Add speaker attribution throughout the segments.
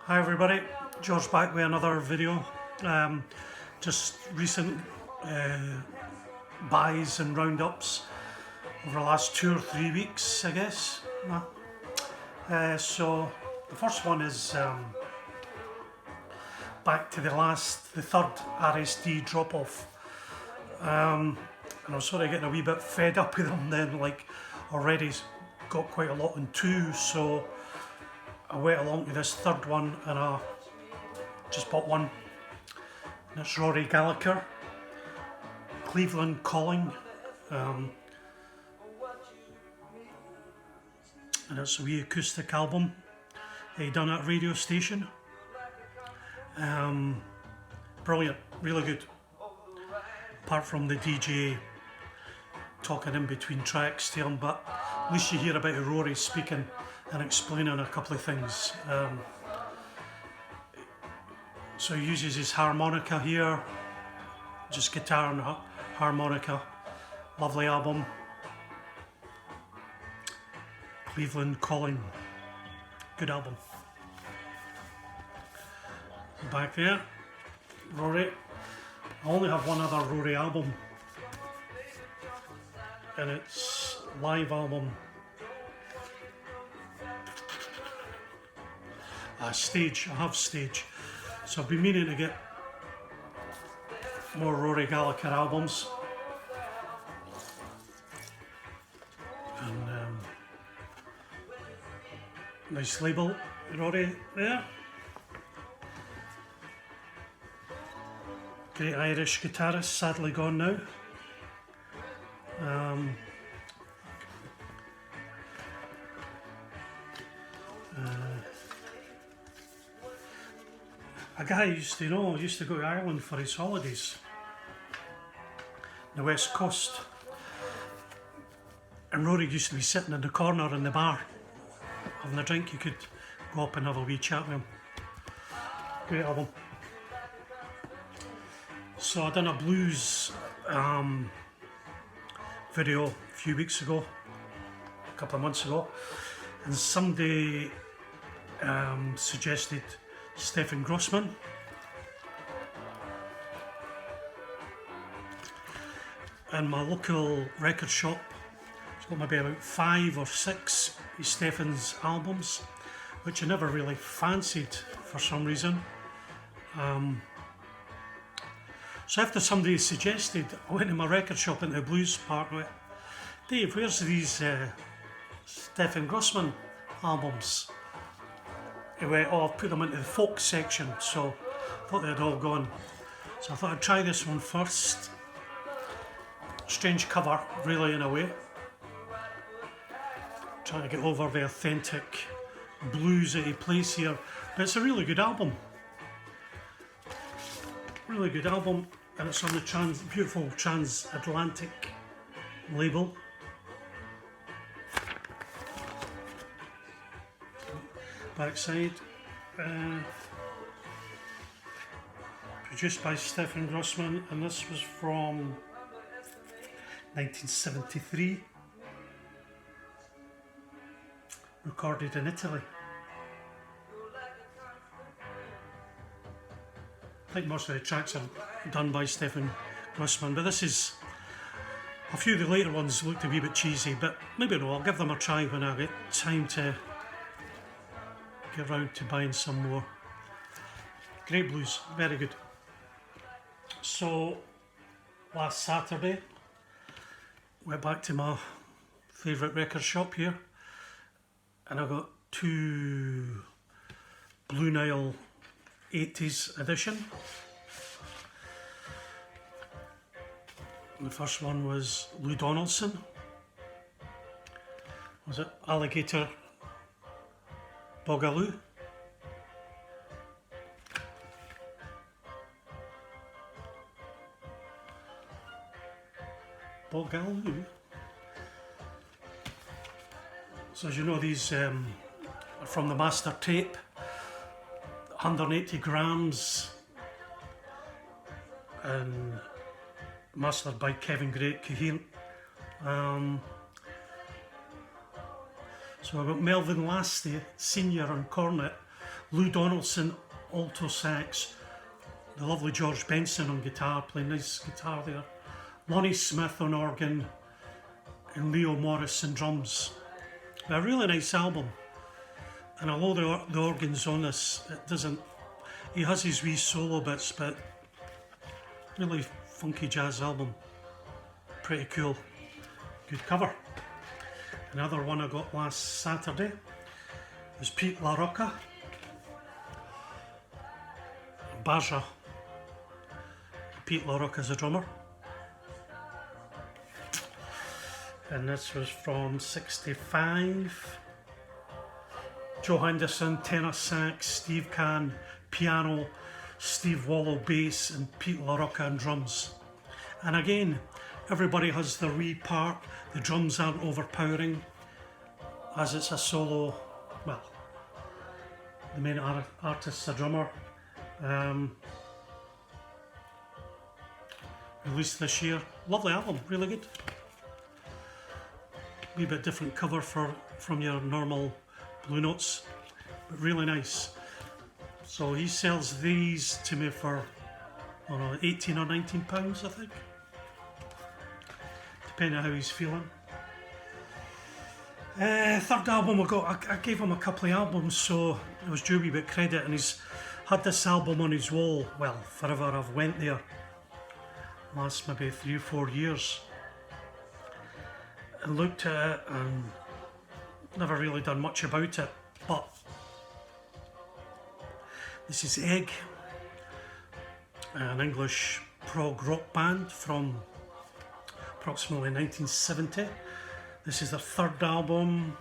Speaker 1: Hi everybody, George back with another video. Just recent buys and roundups over the last 2 or 3 weeks, I guess. So the first one is back to the third Rsd drop-off. And I was sort of getting a wee bit fed up with them then, like already got quite a lot in two, so I went along to this third one and I just bought one, and it's Rory Gallagher, Cleveland Calling, and it's a wee acoustic album he done at a radio station. Brilliant, really good, apart from the DJ talking in between tracks to him, but at least you hear about Rory speaking and explaining a couple of things. So he uses his harmonica here, just guitar and harmonica. Lovely album. Cleveland Calling, good album. Back there, Rory. I only have one other Rory album, and it's live album. Stage, I have Stage. So I've been meaning to get more Rory Gallagher albums. And nice label, Rory there. Great Irish guitarist, sadly gone now. A guy I used to know used to go to Ireland for his holidays, the west coast, and Rory used to be sitting in the corner in the bar having a drink. You could go up and have a wee chat with him. Great album. So I done a blues video a few weeks ago, a couple of months ago, and somebody suggested Stefan Grossman. And my local record shop has got maybe about 5 or 6 of Stefan's albums, which I never really fancied for some reason. So after somebody suggested, I went to my record shop in the blues part and went, Dave, where's these Stefan Grossman albums? He went, oh, I've put them into the folk section, so I thought they'd all gone. So I thought I'd try this one first. Strange cover, really, in a way. Trying to get over the authentic blues that he plays here. But it's a really good album. Really good album, and it's on the beautiful Transatlantic label. Backside, produced by Stefan Grossman, and this was from 1973, recorded in Italy. I think most of the tracks are done by Stefan Grossman, but this is, a few of the later ones looked a wee bit cheesy, but maybe no, I'll give them a try when I get time to get round to buying some more. Great blues, very good. So last Saturday went back to my favourite record shop here, and I got 2 Blue Nile 80s edition. The first one was Lou Donaldson. Was it Alligator Boogaloo? Boogaloo. So as you know, these are from the master tape, 180 grams, and mastered by Kevin Gray Coherent. So I've got Melvin Lasty, senior on cornet, Lou Donaldson, alto sax. The lovely George Benson on guitar, playing nice guitar there. Lonnie Smith on organ, and Leo Morris on drums. A really nice album. And although the organ's on this, it doesn't. He has his wee solo bits, but really funky jazz album. Pretty cool. Good cover. Another one I got last Saturday was Pete LaRocca. Baja. Pete LaRocca's a drummer. And this was from '65. Joe Henderson, tenor sax, Steve Kahn, piano, Steve Wallow bass, and Pete LaRocca on drums. And again, everybody has their wee part. The drums aren't overpowering, as it's a solo. Well, the main artist's a drummer. Released this year. Lovely album, really good. Wee bit different cover from your normal Blue Notes, but really nice. So he sells these to me for, I don't know, 18 or 19 pounds, I think, depending on how he's feeling. Third album I gave him a couple of albums, so I was due a wee bit credit, and he's had this album on his wall, well, forever. I've went there, last maybe 3 or 4 years, and looked at it and never really done much about it. But this is Egg, an English prog rock band from approximately 1970. This is their third album.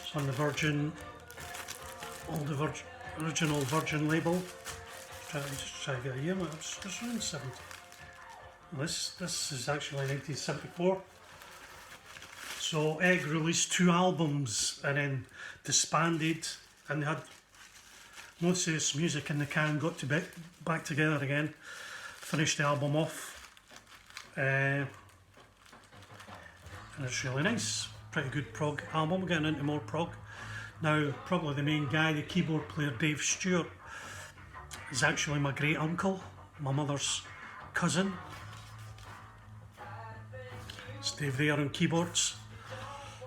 Speaker 1: It's on the Virgin, original Virgin label. Just try to get a year. It's around 70. This is actually 1974. So Egg released 2 albums and then disbanded, and they had most of this music in the can, got to back together again, finished the album off, and it's really nice. Pretty good prog album. Getting into more prog now. Probably the main guy, the keyboard player Dave Stewart, is actually my great uncle, my mother's cousin. It's Dave there on keyboards.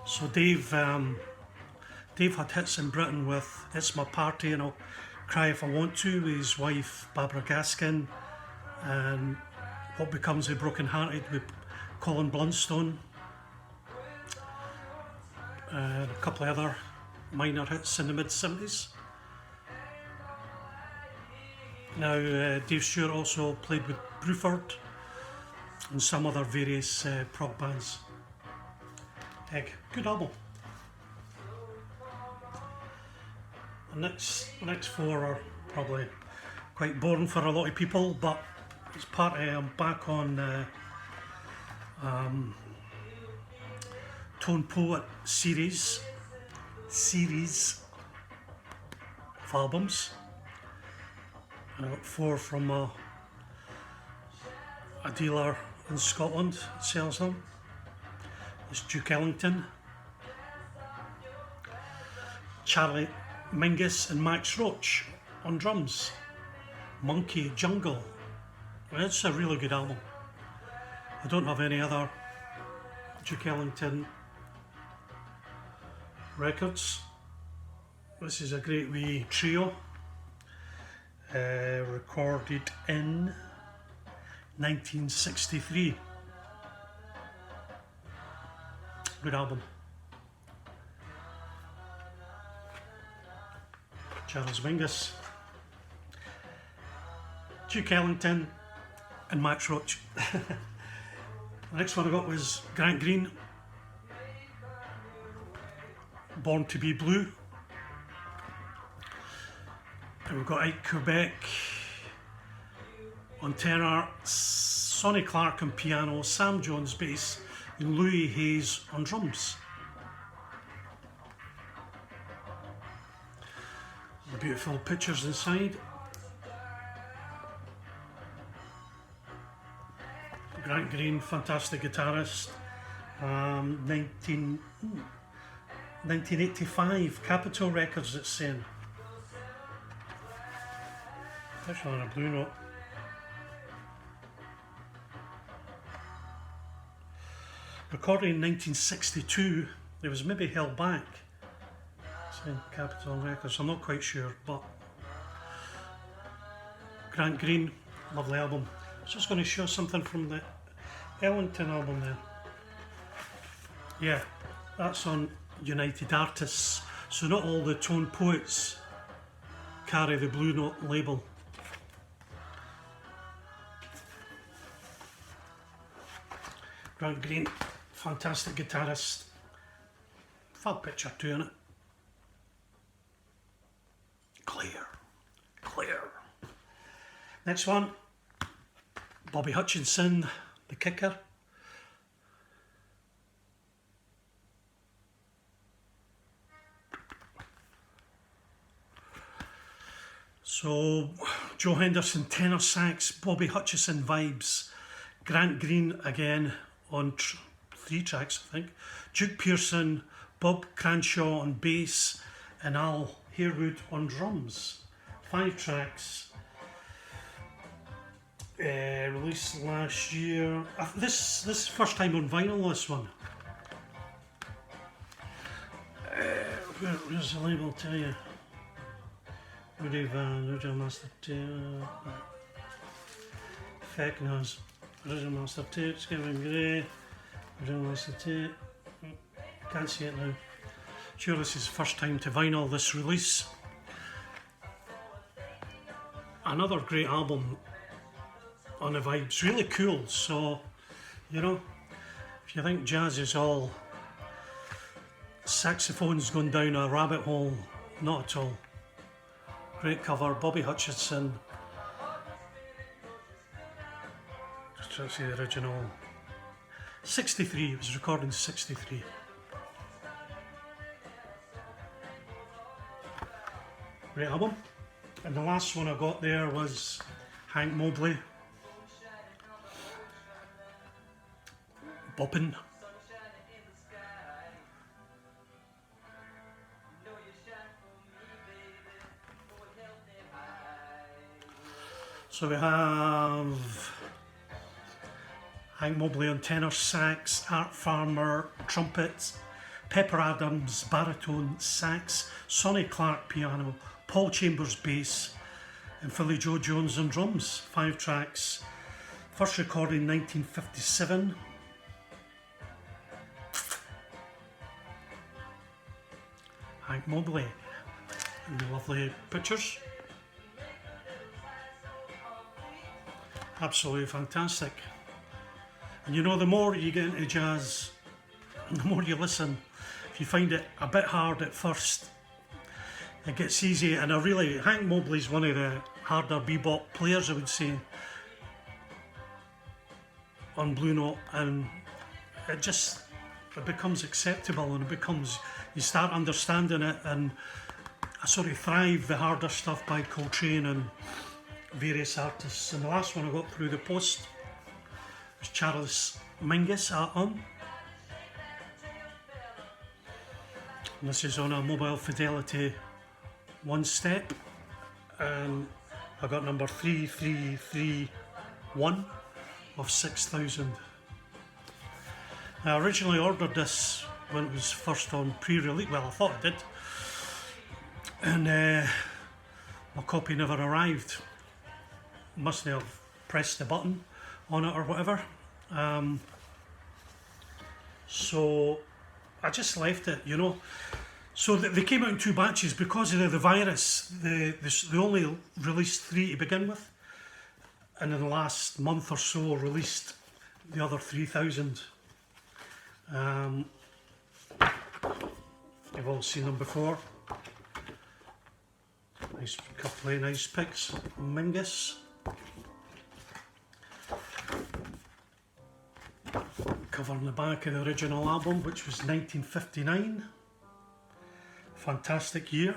Speaker 1: So Dave had hits in Britain with It's My Party and I'll Cry If I Want To, with his wife Barbara Gaskin, and What Becomes of Broken Hearted with Colin Blunstone, and a couple of other minor hits in the mid-70s. Now Dave Stewart also played with Bruford and some other various prog bands. Egg, good album. The next 4 are probably quite boring for a lot of people, but it's part of I'm back on Tone Poet series of albums. I got 4 from a dealer in Scotland that sells them. It's Duke Ellington, Charlie Mingus and Max Roach on drums. Monkey Jungle. It's a really good album. I don't have any other Duke Ellington records. This is a great wee trio, recorded in 1963. Good album. Charles Mingus, Duke Ellington and Max Roach. The next one I got was Grant Green, Born to Be Blue. And we've got Ike Quebec on tenor, Sonny Clark on piano, Sam Jones bass, and Louis Hayes on drums. The beautiful pictures inside. Grant Green, fantastic guitarist. 1985, Capitol Records, it's saying. Actually on a blue note. Recorded in 1962, it was maybe held back. Saying Capitol Records, I'm not quite sure, but Grant Green, lovely album. I was just going to show something from the Ellington album there. Yeah, that's on United Artists, so not all the Tone Poets carry the Blue Note label. Grant Green, fantastic guitarist. Fab picture too, innit? Clear. Next one, Bobby Hutchinson, the kicker. So, Joe Henderson, tenor sax, Bobby Hutchinson vibes, Grant Green again on 3 tracks, I think, Duke Pearson, Bob Cranshaw on bass, and Al Harewood on drums. 5 tracks. Released last year. This is first time on vinyl, this one. Where's the label, tell you? Rudy Van, Original Master Tape. Fecknaz, Original Master Tape, Kevin Gray, Original Master Tape. Can't see it now. Sure, this is first time to vinyl, this release. Another great album on the vibes, really cool. So, you know, if you think jazz is all saxophones going down a rabbit hole, not at all. Great cover, Bobby Hutchinson. Just trying to see the original. 63, it was recorded in 63. Great album. And the last one I got there was Hank Mobley. Boppin'. So we have Hank Mobley on tenor sax, Art Farmer trumpet, Pepper Adams baritone sax, Sonny Clark piano, Paul Chambers bass, and Philly Joe Jones on drums. 5 tracks. First recorded in 1957. Hank Mobley, and the lovely pictures. Absolutely fantastic. And you know, the more you get into jazz, the more you listen, if you find it a bit hard at first, it gets easy. And Hank Mobley's one of the harder bebop players, I would say, on Blue Note, and it becomes acceptable, and you start understanding it, and I sort of thrive the harder stuff by Coltrane and various artists. And the last one I got through the post was Charles Mingus on. And this is on a Mobile Fidelity 1-step, and I got number 3331 of 6,000. I originally ordered this when it was first on pre-release. Well, I thought I did, and my copy never arrived. Mustn't have pressed the button on it or whatever. So I just left it, you know. So they came out in 2 batches because of the virus. They only released 3 to begin with, and in the last month or so released the other 3,000. You've all seen them before. Nice couple of nice picks. Mingus. Cover on the back of the original album, which was 1959. Fantastic year.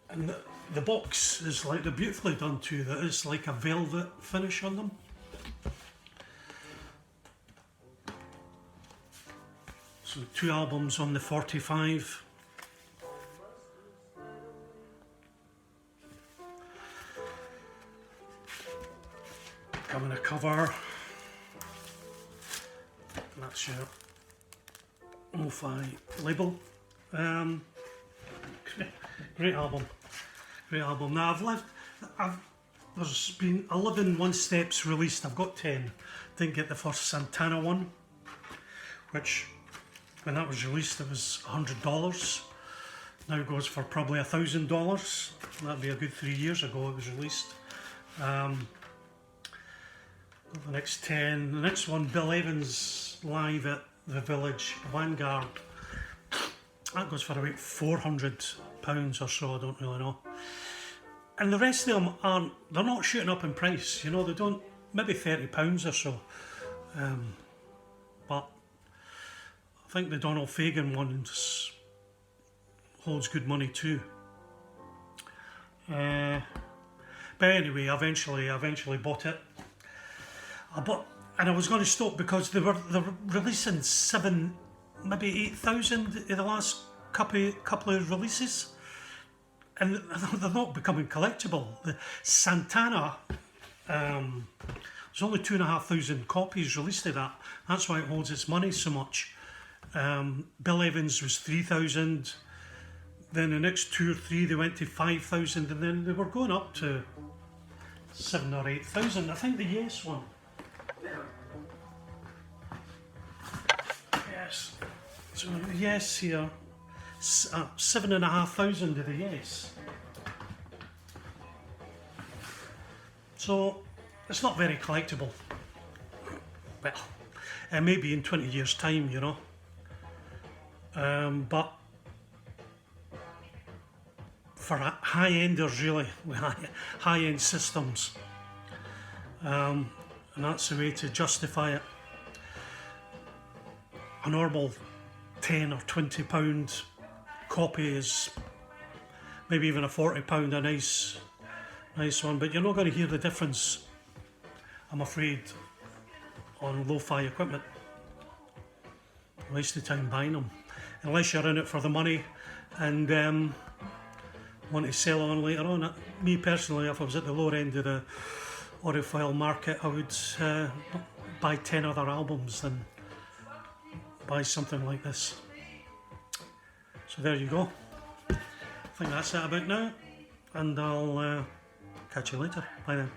Speaker 1: And the box is like, they're beautifully done too, that it's like a velvet finish on them. So 2 albums on the 45. Coming a cover. That's your MoFi label. Great album. Great album. Now there's been 11 One Steps released. I've got 10. Didn't get the first Santana one, which when that was released it was $100. Now it goes for probably $1,000. That'd be a good 3 years ago it was released. The next 10. The next one, Bill Evans live at the Village Vanguard. That goes for about £400 or so, I don't really know. And the rest of them they're not shooting up in price, you know, they don't, maybe £30 or so. But I think the Donald Fagen one holds good money too. But anyway, eventually bought it. And I was going to stop because they're releasing 7, maybe 8,000 in the last couple of releases, and they're not becoming collectible. The Santana, there's only 2,500 copies released of that. That's why it holds its money so much. Bill Evans was 3,000. Then the next 2 or 3 they went to 5,000, and then they were going up to 7,000 or 8,000. I think the Yes one. Yes. So Yes here, 7,500 of the Yes. So it's not very collectible. Well, maybe in 20 years' time, you know. But for high-enders, really, with high-end systems, and that's the way to justify it. A normal £10 or £20 copy is maybe even a £40 a nice one, but you're not going to hear the difference, I'm afraid, on lo-fi equipment. Waste of time buying them, unless you're in it for the money and want to sell on later on. Me personally, if I was at the lower end of the audiophile market, I would buy 10 other albums than buy something like this. So there you go. I think that's it about now, and I'll catch you later. Bye then.